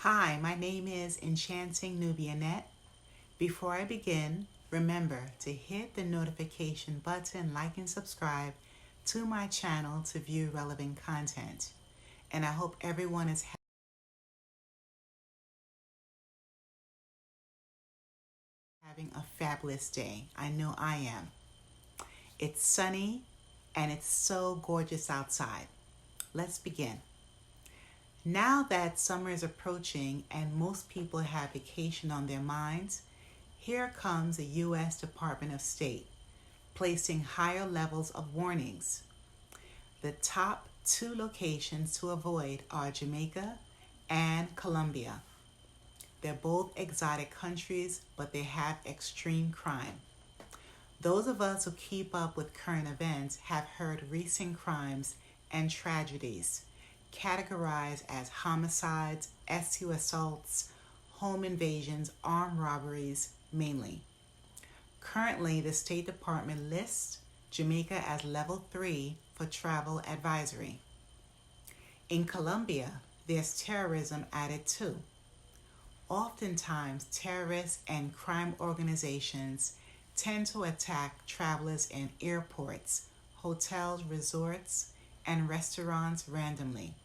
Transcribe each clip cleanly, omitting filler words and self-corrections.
Hi, my name is Enchanting Nubianette. Before I begin, remember to hit the notification button, like and subscribe to my channel to view relevant content. And I hope everyone is having a fabulous day. I know I am. It's sunny and it's so gorgeous outside. Let's begin. Now that summer is approaching and most people have vacation on their minds, here comes the U.S. Department of State, placing higher levels of warnings. The top two locations to avoid are Jamaica and Colombia. They're both exotic countries, but they have extreme crime. Those of us who keep up with current events have heard recent crimes and tragedies categorized as homicides, SU assaults, home invasions, armed robberies, mainly. Currently, the State Department lists Jamaica as level 3 for travel advisory. In Colombia, there's terrorism added too. Oftentimes, terrorists and crime organizations tend to attack travelers in airports, hotels, resorts, and restaurants randomly.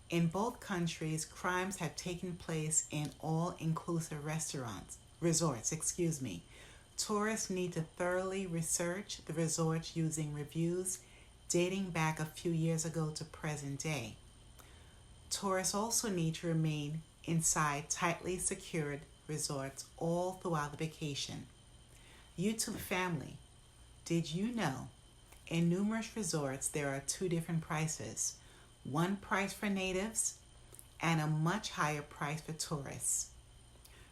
In both countries, crimes have taken place in all-inclusive resorts. Tourists need to thoroughly research the resorts using reviews dating back a few years ago to present day. Tourists also need to remain inside tightly secured resorts all throughout the vacation. YouTube family, did you know in numerous resorts there are two different prices? One price for natives and a much higher price for tourists.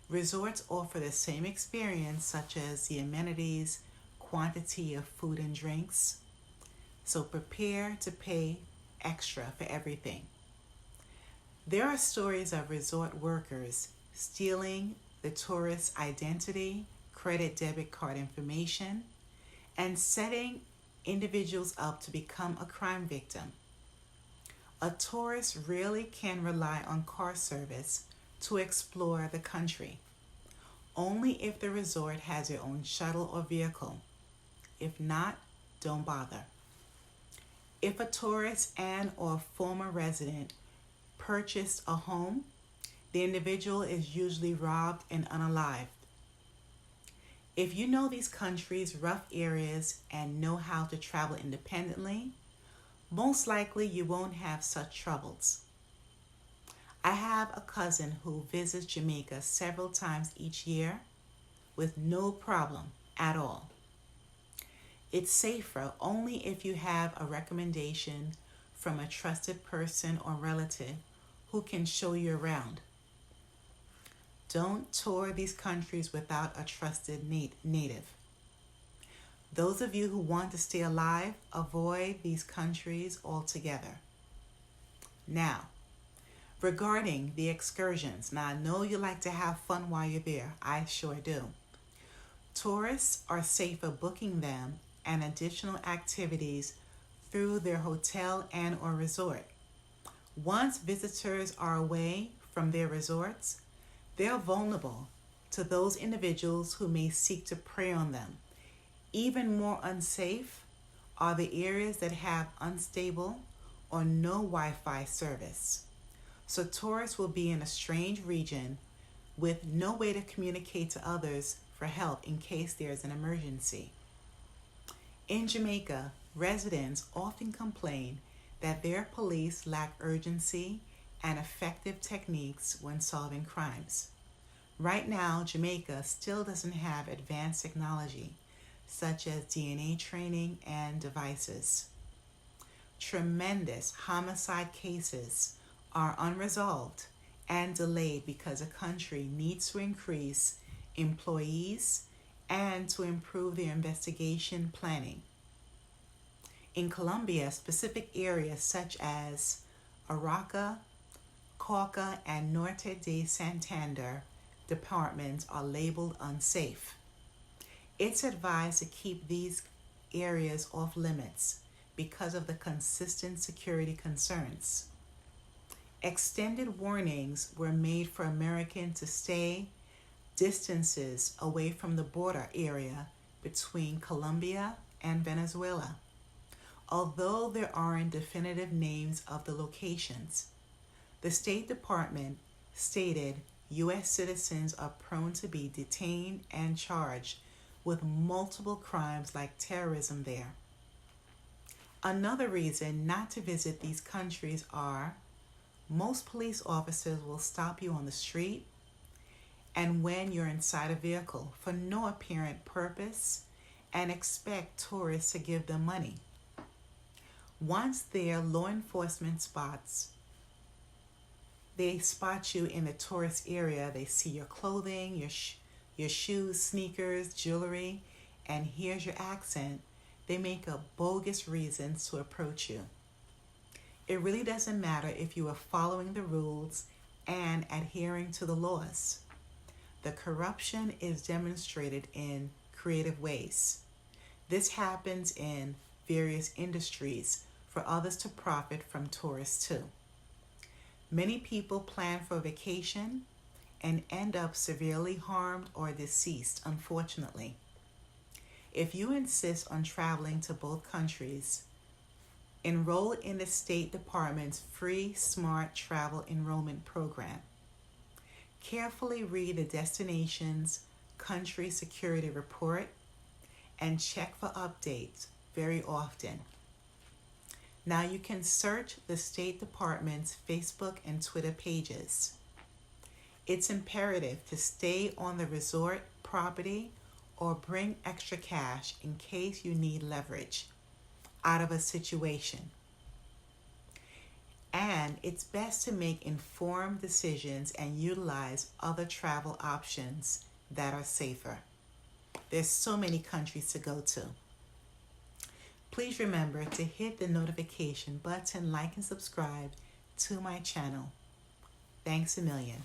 Resorts offer the same experience, such as the amenities, quantity of food and drinks, so prepare to pay extra for everything. There are stories of resort workers stealing the tourist's identity, credit debit card information, and setting individuals up to become a crime victim. A tourist really can rely on car service to explore the country, only if the resort has their own shuttle or vehicle. If not, don't bother. If a tourist and or former resident purchased a home, the individual is usually robbed and unalived. If you know these countries' rough areas and know how to travel independently, most likely you won't have such troubles. I have a cousin who visits Jamaica several times each year with no problem at all. It's safer only if you have a recommendation from a trusted person or relative who can show you around. Don't tour these countries without a trusted native. Those of you who want to stay alive, avoid these countries altogether. Now, regarding the excursions, now I know you like to have fun while you're there. I sure do. Tourists are safer booking them and additional activities through their hotel and or resort. Once visitors are away from their resorts, they're vulnerable to those individuals who may seek to prey on them. Even more unsafe are the areas that have unstable or no Wi-Fi service. So tourists will be in a strange region with no way to communicate to others for help in case there's an emergency. In Jamaica, residents often complain that their police lack urgency and effective techniques when solving crimes. Right now, Jamaica still doesn't have advanced technology such as DNA training and devices. Tremendous homicide cases are unresolved and delayed because the country needs to increase employees and to improve their investigation planning. In Colombia, specific areas such as Arauca, Cauca, and Norte de Santander departments are labeled unsafe. It's advised to keep these areas off limits because of the consistent security concerns. Extended warnings were made for Americans to stay distances away from the border area between Colombia and Venezuela. Although there aren't definitive names of the locations, the State Department stated U.S. citizens are prone to be detained and charged with multiple crimes like terrorism there. Another reason not to visit these countries are most police officers will stop you on the street and when you're inside a vehicle for no apparent purpose and expect tourists to give them money. Once there, law enforcement they spot you in the tourist area. They see your clothing, your shoes, sneakers, jewelry, and here's your accent. They make up bogus reasons to approach you. It really doesn't matter if you are following the rules and adhering to the laws. The corruption is demonstrated in creative ways. This happens in various industries for others to profit from tourists too. Many people plan for a vacation and end up severely harmed or deceased, unfortunately. If you insist on traveling to both countries, enroll in the State Department's free Smart Travel Enrollment Program. Carefully read the destination's country security report and check for updates very often. Now you can search the State Department's Facebook and Twitter pages. It's imperative to stay on the resort property or bring extra cash in case you need leverage out of a situation. And it's best to make informed decisions and utilize other travel options that are safer. There's so many countries to go to. Please remember to hit the notification button, like and subscribe to my channel. Thanks a million.